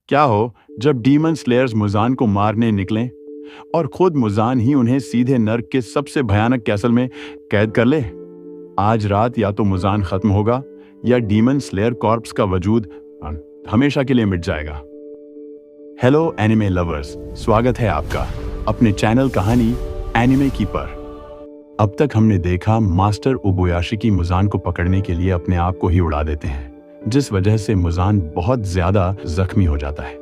क्या हो जब डीमन स्लेयर्स मुजान को मारने निकलें और खुद मुजान ही उन्हें सीधे नर्क के सबसे भयानक कैसल में कैद कर ले। आज रात या तो मुजान खत्म होगा या डीमन स्लेयर कॉर्प्स का वजूद हमेशा के लिए मिट जाएगा। हेलो एनिमे लवर्स, स्वागत है आपका अपने चैनल कहानी एनिमे कीपर। अब तक हमने देखा मास्टर उबोयाशी मुजान को पकड़ने के लिए अपने आप को ही उड़ा देते हैं, जिस वजह से मुजान बहुत ज्यादा जख्मी हो जाता है।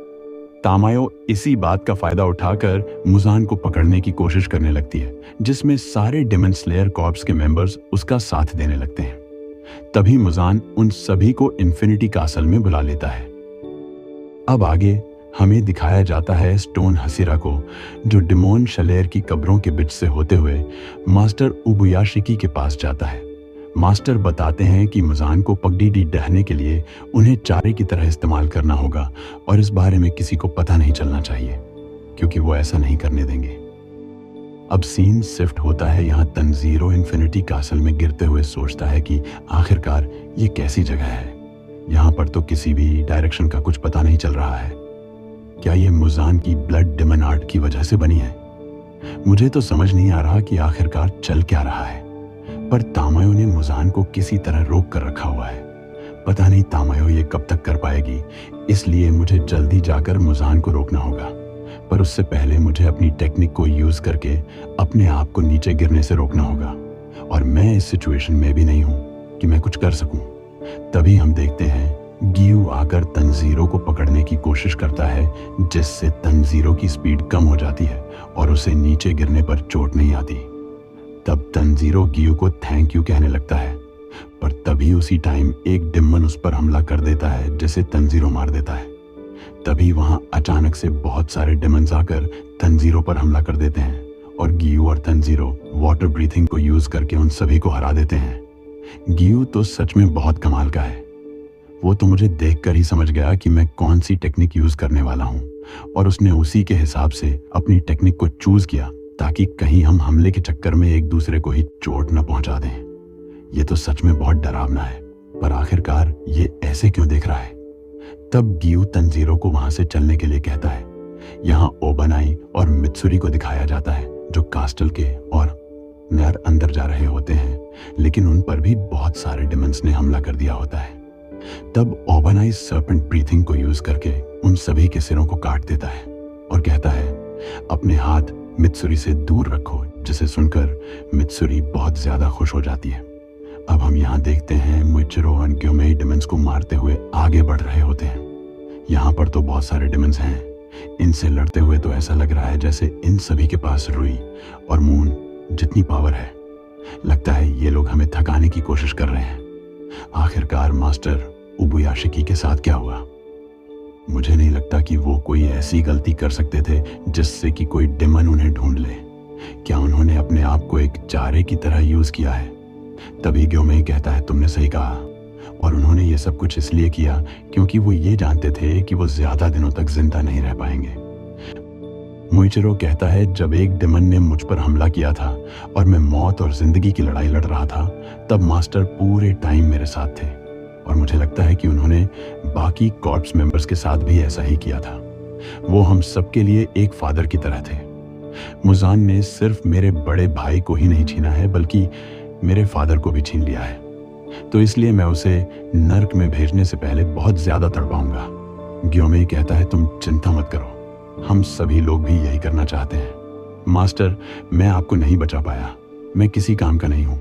तामायो इसी बात का फायदा उठाकर मुजान को पकड़ने की कोशिश करने लगती है, जिसमें सारे डिमन स्लेयर कॉर्प्स के मेंबर्स उसका साथ देने लगते हैं। तभी मुजान उन सभी को इन्फिनिटी कासल में बुला लेता है। अब आगे हमें दिखाया जाता है स्टोन हसीरा को, जो डिमोन शलेर की कब्रों के बीच से होते हुए मास्टर उबुयाशिकी के पास जाता है। मास्टर बताते हैं कि मुजान को पगडीडी डहने के लिए उन्हें चारे की तरह इस्तेमाल करना होगा और इस बारे में किसी को पता नहीं चलना चाहिए, क्योंकि वो ऐसा नहीं करने देंगे। अब सीन शिफ्ट होता है। यहाँ तंजीरो इन्फिनिटी कासल में गिरते हुए सोचता है कि आखिरकार ये कैसी जगह है। यहाँ पर तो किसी भी डायरेक्शन का कुछ पता नहीं चल रहा है। क्या ये मुजान की ब्लड डिमन आर्ट की वजह से बनी है? मुझे तो समझ नहीं आ रहा कि आखिरकार चल क्या रहा है। पर तामायो ने मुजान को किसी तरह रोक कर रखा हुआ है। पता नहीं तामायो ये कब तक कर पाएगी, इसलिए मुझे जल्दी जाकर मुजान को रोकना होगा। पर उससे पहले मुझे अपनी टेक्निक को यूज करके अपने आप को नीचे गिरने से रोकना होगा, और मैं इस सिचुएशन में भी नहीं हूं कि मैं कुछ कर सकूं। तभी हम देखते हैं गियू आकर तंजीरो को पकड़ने की कोशिश करता है, जिससे तंजीरो की स्पीड कम हो जाती है और उसे नीचे गिरने पर चोट नहीं आती। तब तंजीरो गियू को थैंक यू कहने लगता है, पर तभी उसी टाइम एक डिमन उस पर हमला कर देता है, जिसे तंजीरो मार देता है। तभी वहां अचानक से बहुत सारे डिमन्स आकर तंजीरो पर हमला कर देते हैं और गियू और तंजीरो वाटर ब्रीथिंग को यूज करके उन सभी को हरा देते हैं। गियू तो सच में बहुत कमाल का है। वो तो मुझे देखकर ही समझ गया कि मैं कौन सी टेक्निक यूज करने वाला हूँ, और उसने उसी के हिसाब से अपनी टेक्निक को चूज किया, ताकि कहीं हम हमले के चक्कर में एक दूसरे को ही चोट न पहुंचा दें। ये तो सच में बहुत डरावना है, पर आखिरकार ये ऐसे क्यों देख रहा है? तब गियू तंजीरो को वहां से चलने के लिए कहता है। यहाँ ओबनाई और मित्सुरी को दिखाया जाता है, जो कास्टल के और नर अंदर जा रहे होते हैं, लेकिन उन पर भी बहुत सारे डिमंस ने हमला कर दिया होता है। तब ओबनाई सर्पेंट ब्रीथिंग को यूज करके उन सभी के सिरों को काट देता है और कहता है, अपने हाथ मित्सुरी से दूर रखो, जिसे सुनकर मित्सुरी बहुत ज्यादा खुश हो जाती है। अब हम यहाँ देखते हैं मुइचिरो और ग्योमेई डिमंस को मारते हुए आगे बढ़ रहे होते हैं। यहाँ पर तो बहुत सारे डिमंस हैं। इनसे लड़ते हुए तो ऐसा लग रहा है जैसे इन सभी के पास रुई और मून जितनी पावर है। लगता है ये लोग हमें थकाने की कोशिश कर रहे हैं। आखिरकार मास्टर उबुयाशिकी के साथ क्या हुआ? मुझे नहीं लगता कि वो कोई ऐसी गलती कर सकते थे जिससे कि कोई डिमन उन्हें ढूंढ ले। क्या उन्होंने अपने आप को एक चारे की तरह यूज किया है? तभी ग्योमेई कहता है, तुमने सही कहा, और उन्होंने ये सब कुछ इसलिए किया क्योंकि वो ये जानते थे कि वो ज्यादा दिनों तक जिंदा नहीं रह पाएंगे। मुइचिरो कहता है, जब एक डिमन ने मुझ पर हमला किया था और मैं मौत और जिंदगी की लड़ाई लड़ रहा था, तब मास्टर पूरे टाइम मेरे साथ थे, और मुझे लगता है कि उन्होंने बाकी कॉर्प्स मेंबर्स के साथ भी ऐसा ही किया था। वो हम सबके लिए एक फादर की तरह थे। मुजान ने सिर्फ मेरे बड़े भाई को ही नहीं छीना है, बल्कि मेरे फादर को भी छीन लिया है। तो इसलिए मैं उसे नर्क में भेजने से पहले बहुत ज्यादा तड़पाऊंगा। ग्योमेई कहता है, तुम चिंता मत करो, हम सभी लोग भी यही करना चाहते हैं। मास्टर, मैं आपको नहीं बचा पाया, मैं किसी काम का नहीं हूं।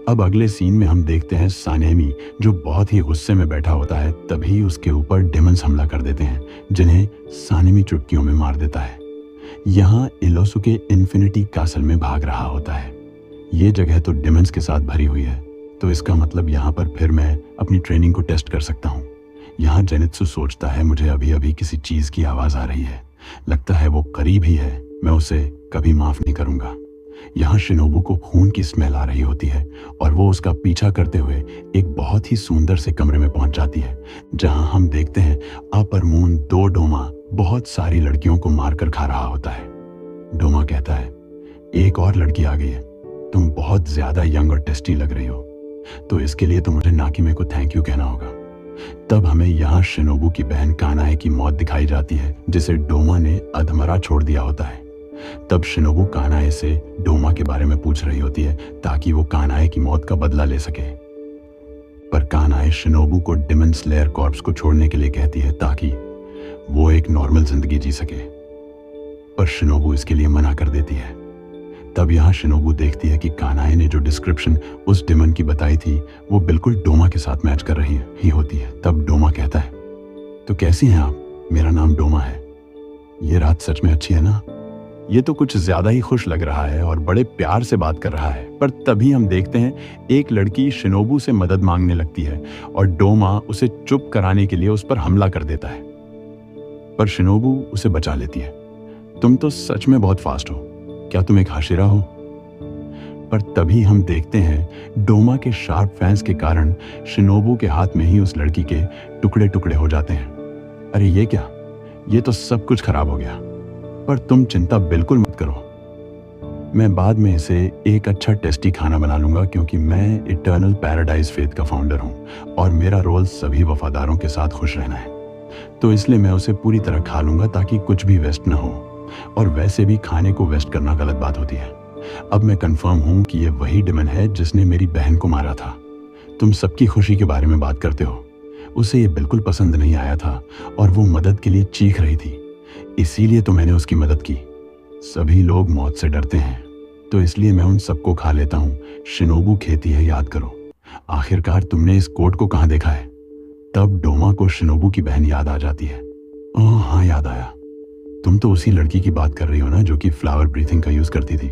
अब अगले सीन में हम देखते हैं सानेमी, जो बहुत ही गुस्से में बैठा होता है। तभी उसके ऊपर डिमंस हमला कर देते हैं, जिन्हें सानेमी चुटकियों में मार देता है। यहाँ इलोसुके इन्फिनिटी कासल में भाग रहा होता है। ये जगह तो डिमंस के साथ भरी हुई है, तो इसका मतलब यहाँ पर फिर मैं अपनी ट्रेनिंग को टेस्ट कर सकता हूँ। यहाँ जेनित्सु सोचता है, मुझे अभी अभी किसी चीज की आवाज आ रही है, लगता है वो करीब ही है, मैं उसे कभी माफ नहीं करूंगा। यहाँ शिनोबु को खून की स्मेल आ रही होती है और वो उसका पीछा करते हुए एक बहुत ही सुंदर से कमरे में पहुंच जाती है, जहां हम देखते हैं अपर मून दो डोमा बहुत सारी लड़कियों को मारकर खा रहा होता है। डोमा कहता है, एक और लड़की आ गई है, तुम बहुत ज्यादा यंग और टेस्टी लग रही हो, तो इसके लिए तो मुझे नाकिमे को थैंक यू कहना होगा। तब हमें यहाँ शिनोबू की बहन कानाए की मौत दिखाई जाती है, जिसे डोमा ने अधमरा छोड़ दिया होता है। तब शिनोबू कानाए से डोमा के बारे में पूछ रही होती है ताकि वो कानाए की मौत का बदला ले सके। पर कानाए शिनोबू को डिमन स्लेयर कॉर्प्स को छोड़ने के लिए कहती है ताकि वो एक नॉर्मल जिंदगी जी सके, पर शिनोबू इसके लिए मना कर देती है। तब यहाँ शिनोबू देखती है कि कानाए ने जो डिस्क्रिप्शन उस डिमन की बताई थी वो बिल्कुल डोमा के साथ मैच कर रही ही होती है। तब डोमा कहता है, तो कैसी हैं आप? मेरा नाम डोमा है। ये रात सच में अच्छी है ना? ये तो कुछ ज्यादा ही खुश लग रहा है और बड़े प्यार से बात कर रहा है। पर तभी हम देखते हैं एक लड़की शिनोबू से मदद मांगने लगती है और डोमा उसे चुप कराने के लिए उस पर हमला कर देता है, पर शिनोबू उसे बचा लेती है। तुम तो सच में बहुत फास्ट हो, क्या तुम एक हाशिरा हो? पर तभी हम देखते हैं डोमा के शार्प फैंस के कारण शिनोबू के हाथ में ही उस लड़की के टुकड़े टुकड़े हो जाते हैं। अरे ये क्या, ये तो सब कुछ खराब हो गया। पर तुम चिंता बिल्कुल मत करो, मैं बाद में इसे एक अच्छा टेस्टी खाना बना लूंगा, क्योंकि मैं इटर्नल पैराडाइज फेथ का फाउंडर हूं और मेरा रोल सभी वफादारों के साथ खुश रहना है। तो इसलिए मैं उसे पूरी तरह खा लूंगा ताकि कुछ भी वेस्ट ना हो। और वैसे भी खाने को वेस्ट करना गलत बात होती है। अब मैं कंफर्म हूं कि ये वही डिमन है जिसने मेरी बहन को मारा था। तुम सबकी खुशी के बारे में बात करते हो, उसे ये बिल्कुल पसंद नहीं आया था और वो मदद के लिए चीख रही थी, इसीलिए तो मैंने उसकी मदद की। सभी लोग मौत से डरते हैं, तो इसलिए मैं उन सबको खा लेता हूँ। शिनोबू कहती है, याद करो, आखिरकार तुमने इस कोट को कहाँ देखा है? तब डोमा को शिनोबू की बहन याद आ जाती है। ओह हाँ, याद आया, तुम तो उसी लड़की की बात कर रही हो ना जो कि फ्लावर ब्रीथिंग का यूज करती थी।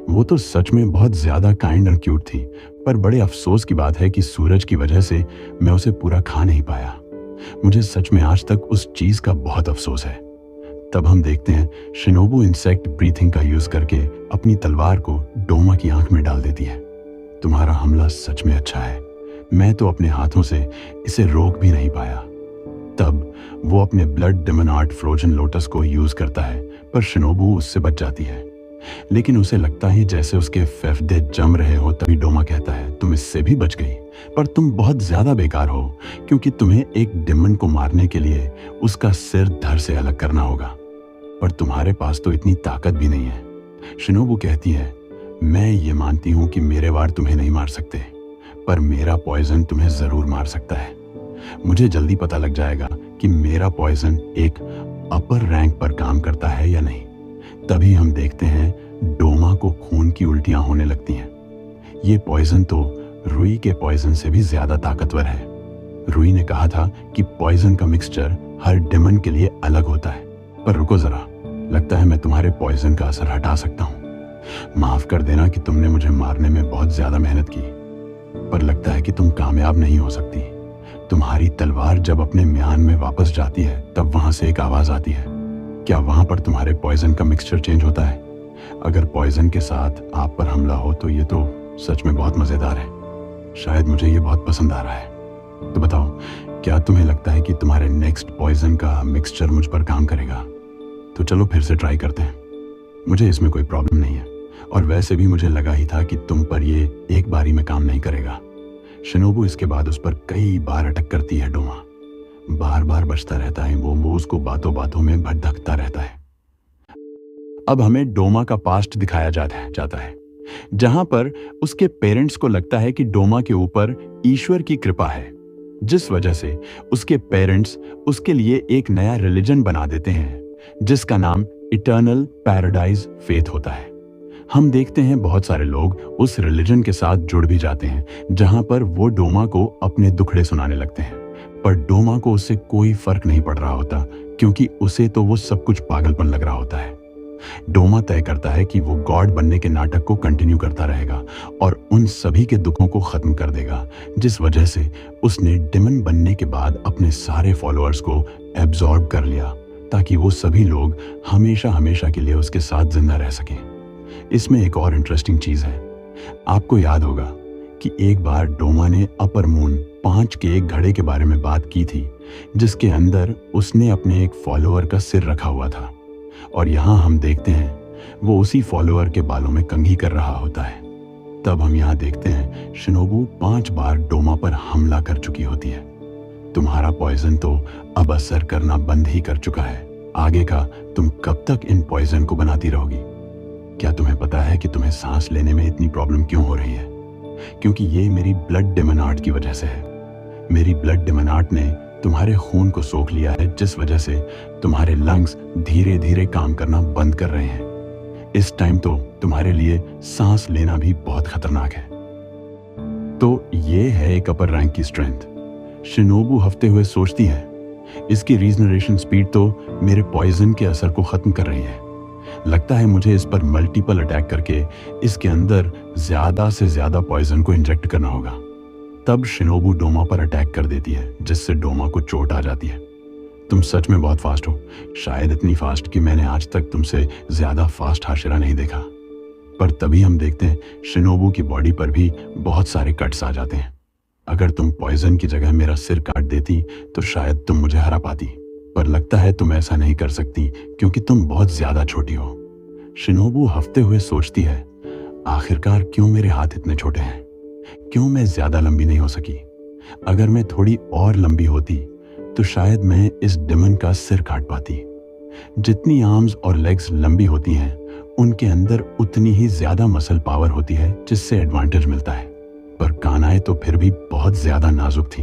वो तो सच में बहुत ज्यादा काइंड और क्यूट थी, पर बड़े अफसोस की बात है कि सूरज की वजह से मैं उसे पूरा खा नहीं पाया। मुझे सच में आज तक उस चीज का बहुत अफसोस है। तब हम देखते हैं शिनोबू इंसेक्ट ब्रीथिंग का यूज करके अपनी तलवार को डोमा की आंख में डाल देती है। तुम्हारा हमला सच में अच्छा है, मैं तो अपने हाथों से इसे रोक भी नहीं पाया। तब वो अपने blood demon art frozen lotus को यूज करता है, पर शिनोबू उससे बच जाती है। लेकिन उसे लगता है जैसे उसके फेफड़े जम रहे हो। तभी डोमा कहता है, तुम इससे भी बच गई, पर तुम बहुत ज्यादा बेकार हो, क्योंकि तुम्हें एक डिमन को मारने के लिए उसका सिर धड़ से अलग करना होगा, पर तुम्हारे पास तो इतनी ताकत भी नहीं है। शिनोबू कहती है, मैं ये मानती हूं कि मेरे वार तुम्हें नहीं मार सकते, पर मेरा पॉइजन तुम्हें जरूर मार सकता है। मुझे जल्दी पता लग जाएगा कि मेरा पॉइजन एक अपर रैंक पर काम करता है या नहीं। तभी हम देखते हैं डोमा को खून की उल्टियां होने लगती हैं। ये पॉइजन तो रुई के पॉइजन से भी ज्यादा ताकतवर है। रुई ने कहा था कि पॉइजन का मिक्सचर हर डिमन के लिए अलग होता है। पर रुको जरा, लगता है मैं तुम्हारे पॉइजन का असर हटा सकता हूँ। माफ कर देना कि तुमने मुझे मारने में बहुत ज्यादा मेहनत की, पर लगता है कि तुम कामयाब नहीं हो सकती। तुम्हारी तलवार जब अपने म्यान में वापस जाती है तब वहां से एक आवाज आती है। क्या वहां पर तुम्हारे पॉइजन का मिक्सचर चेंज होता है? अगर पॉइजन के साथ आप पर हमला हो तो ये तो सच में बहुत मजेदार है। शायद मुझे ये बहुत पसंद आ रहा है। तो बताओ, क्या तुम्हें लगता है कि तुम्हारे नेक्स्ट पॉइजन का मिक्सचर मुझ पर काम करेगा? तो चलो फिर से ट्राई करते हैं, मुझे इसमें कोई प्रॉब्लम नहीं है। और वैसे भी मुझे लगा ही था कि तुम पर ये एक बारी में काम नहीं करेगा। शिनोबू इसके बाद उस पर कई बार अटैक करती है। डोमा बार बार बचता रहता है, वो उसको बातों बातों में भटकता रहता है। अब हमें डोमा का पास्ट दिखाया जाता है, जहां पर उसके पेरेंट्स को लगता है कि डोमा के ऊपर ईश्वर की कृपा है, जिस वजह से उसके पेरेंट्स उसके लिए एक नया रिलीजन बना देते हैं जिसका नाम इटर्नल पैराडाइज फेथ होता है। हम देखते हैं बहुत सारे लोग उस रिलीजन के साथ जुड़ भी जाते हैं, जहां पर वो डोमा को अपने दुखड़े सुनाने लगते हैं। पर डोमा को उससे कोई फर्क नहीं पड़ रहा होता, क्योंकि उसे तो वो सब कुछ पागलपन लग रहा होता है। डोमा तय करता है कि वो गॉड बनने के नाटक को कंटिन्यू करता रहेगा और उन सभी के दुखों को खत्म कर देगा, जिस वजह से उसने डिमन बनने के बाद अपने सारे फॉलोअर्स को एब्जॉर्ब कर लिया, ताकि वो सभी लोग हमेशा हमेशा के लिए उसके साथ जिंदा रह सकें। इसमें एक और इंटरेस्टिंग चीज है। आपको याद होगा कि एक बार डोमा ने अपर मून 5 के एक घड़े के बारे में बात की थी, जिसके अंदर उसने अपने एक फॉलोअर का सिर रखा हुआ था, और यहाँ हम देखते हैं वो उसी फॉलोअर के बालों में कंघी कर रहा होता है। तब हम यहाँ देखते हैं शिनोबू 5 बार डोमा पर हमला कर चुकी होती है। तुम्हारा पॉइजन तो अब असर करना बंद ही कर चुका है। आगे का तुम कब तक इन पॉइजन को बनाती रहोगी? क्या तुम्हें पता है कि तुम्हें सांस लेने में इतनी प्रॉब्लम क्यों हो रही है? क्योंकि ये मेरी ब्लड डेमोनार्ड की वजह से है। मेरी ब्लड डेमोनार्ड ने तुम्हारे खून को सोख लिया है, जिस वजह से तुम्हारे लंग्स धीरे धीरे काम करना बंद कर रहे हैं। इस टाइम तो तुम्हारे लिए सांस लेना भी बहुत खतरनाक है। तो ये है एक अपर रैंक की स्ट्रेंथ। शिनोबू हफ्ते हुए सोचती है, इसकी रीजनरेशन स्पीड तो मेरे पॉइजन के असर को खत्म कर रही है। लगता है मुझे इस पर मल्टीपल अटैक करके इसके अंदर ज्यादा से ज्यादा पॉइजन को इंजेक्ट करना होगा। तब शिनोबू डोमा पर अटैक कर देती है, जिससे डोमा को चोट आ जाती है। तुम सच में बहुत फास्ट हो, शायद इतनी फास्ट कि मैंने आज तक तुमसे ज्यादा फास्ट हाशिरा नहीं देखा। पर तभी हम देखते हैं शिनोबू की बॉडी पर भी बहुत सारे कट्स आ जाते हैं। अगर तुम पॉइजन की जगह मेरा सिर काट देती तो शायद तुम मुझे हरा पाती, पर लगता है तुम ऐसा नहीं कर सकती क्योंकि तुम बहुत ज्यादा छोटी हो। शिनोबू हफ्ते हुए सोचती है, आखिरकार क्यों मेरे हाथ इतने छोटे हैं? क्यों मैं ज्यादा लंबी नहीं हो सकी? अगर मैं थोड़ी और लंबी होती तो शायद मैं इस डेमन का सिर काट पाती। जितनी आर्म्स और लेग्स लंबी होती हैं, उनके अंदर उतनी ही ज्यादा मसल पावर होती है, जिससे एडवांटेज मिलता है। पर कानाए तो फिर भी बहुत ज्यादा नाजुक थी।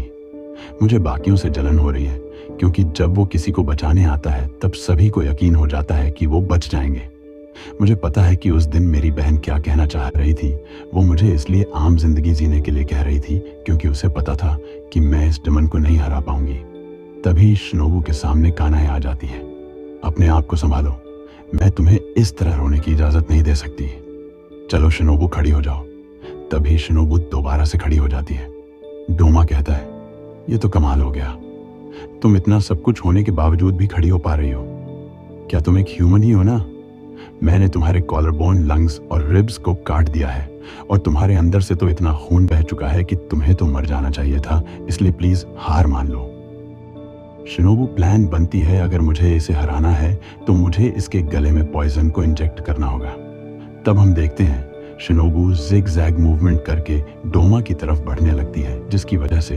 मुझे बाकियों से जलन हो रही है, क्योंकि जब वो किसी को बचाने आता है तब सभी को यकीन हो जाता है कि वो बच जाएंगे। मुझे पता है कि उस दिन मेरी बहन क्या कहना चाह रही थी। वो मुझे इसलिए आम जिंदगी जीने के लिए कह रही थी क्योंकि उसे पता था कि मैं इस डेमन को नहीं हरा पाऊंगी। तभी शिनोबू के सामने कानाए आ जाती है। अपने आप को संभालो, मैं तुम्हें इस तरह रोने की इजाजत नहीं दे सकती। चलो शिनोबू, खड़ी हो जाओ। तभी शिनोबू दोबारा से खड़ी हो जाती है। डोमा कहता है, ये तो कमाल हो गया, तुम इतना सब कुछ होने के बावजूद भी खड़ी हो पा रही हो। क्या तुम एक ह्यूमन ही हो ना? मैंने तुम्हारे कॉलर बोन, लंग्स और रिब्स को काट दिया है और तुम्हारे अंदर से तो इतना खून बह चुका है कि तुम्हें तो मर जाना चाहिए था, इसलिए प्लीज हार मान लो। शिनोबू प्लान बनती है, अगर मुझे इसे हराना है तो मुझे इसके गले में पॉइजन को इंजेक्ट करना होगा। तब हम देखते हैं शिनोबू जिग जैग मूवमेंट करके डोमा की तरफ बढ़ने लगती है, जिसकी वजह से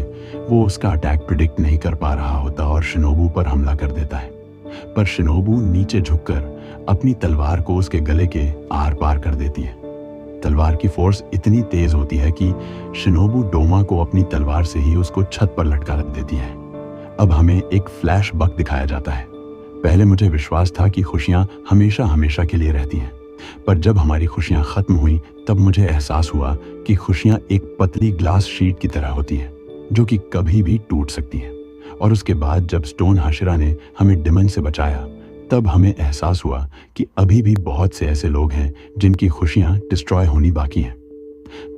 वो उसका अटैक प्रिडिक्ट नहीं कर पा रहा होता और शिनोबू पर हमला कर देता है। पर शिनोबू नीचे झुककर अपनी तलवार को उसके गले के आर पार कर देती है। तलवार की फोर्स इतनी तेज होती है कि शिनोबू डोमा को अपनी तलवार से ही उसको छत पर लटका देती है। अब हमें एक फ्लैश बक दिखाया जाता है। पहले मुझे विश्वास था कि खुशियां हमेशा हमेशा के लिए रहती हैं, पर जब हमारी खुशियां खत्म हुई तब मुझे एहसास हुआ कि खुशियां एक पतली ग्लास शीट की तरह होती हैं, जो कि कभी भी टूट सकती हैं। और उसके बाद जब स्टोन हाशिरा ने हमें डेमन से बचाया, तब हमें एहसास हुआ कि अभी भी बहुत से ऐसे लोग हैं जिनकी खुशियां डिस्ट्रॉय होनी बाकी हैं।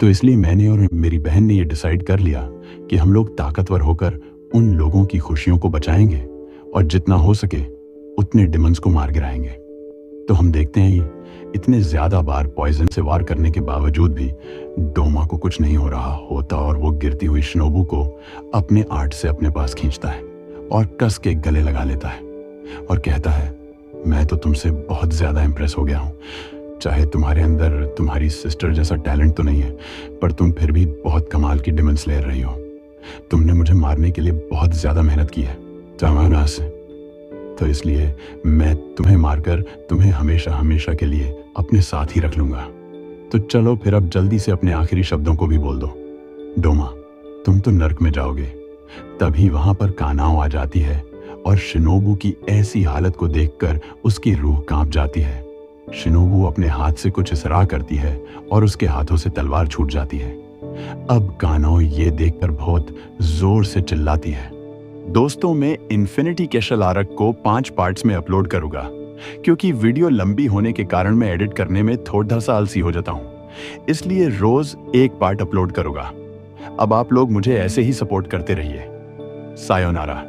तो इसलिए मैंने और मेरी बहन ने ये डिसाइड कर लिया कि हम लोग ताकतवर होकर उन लोगों की खुशियों को बचाएंगे और जितना हो सके उतने डेमन्स को मार गिराएंगे। तो हम देखते हैं इतने ज्यादा बार पॉइजन से वार करने के बावजूद भी डोमा को कुछ नहीं हो रहा होता और वो गिरती हुई शिनोबू को अपने आर्ट से अपने पास खींचता है और कस के गले लगा लेता है और कहता है, मैं तो तुमसे बहुत ज्यादा इंप्रेस हो गया हूँ। चाहे तुम्हारे अंदर तुम्हारी सिस्टर जैसा टैलेंट तो नहीं है, पर तुम फिर भी बहुत कमाल की डेमन स्लेयर रही हो। तुमने मुझे मारने के लिए बहुत ज्यादा मेहनत की है जमाना से, तो इसलिए मैं तुम्हें मारकर तुम्हें हमेशा हमेशा के लिए अपने साथ ही रख लूंगा। तो चलो फिर अब जल्दी से अपने आखिरी शब्दों को भी बोल दो। डोमा, तुम तो नर्क में जाओगे। तभी वहां पर कानाओ आ जाती है और शिनोबू की ऐसी हालत को देखकर उसकी रूह कांप जाती है। शिनोबू अपने हाथ से कुछ इसरार करती है और उसके हाथों से तलवार छूट जाती है। अब कानाओ ये देखकर बहुत जोर से चिल्लाती है। दोस्तों, मैं इन्फिनिटी कैशल आर्क को 5 पार्ट्स में अपलोड करूंगा, क्योंकि वीडियो लंबी होने के कारण मैं एडिट करने में थोड़ा सा आलसी हो जाता हूं, इसलिए रोज एक पार्ट अपलोड करूंगा। अब आप लोग मुझे ऐसे ही सपोर्ट करते रहिए। सायोनारा।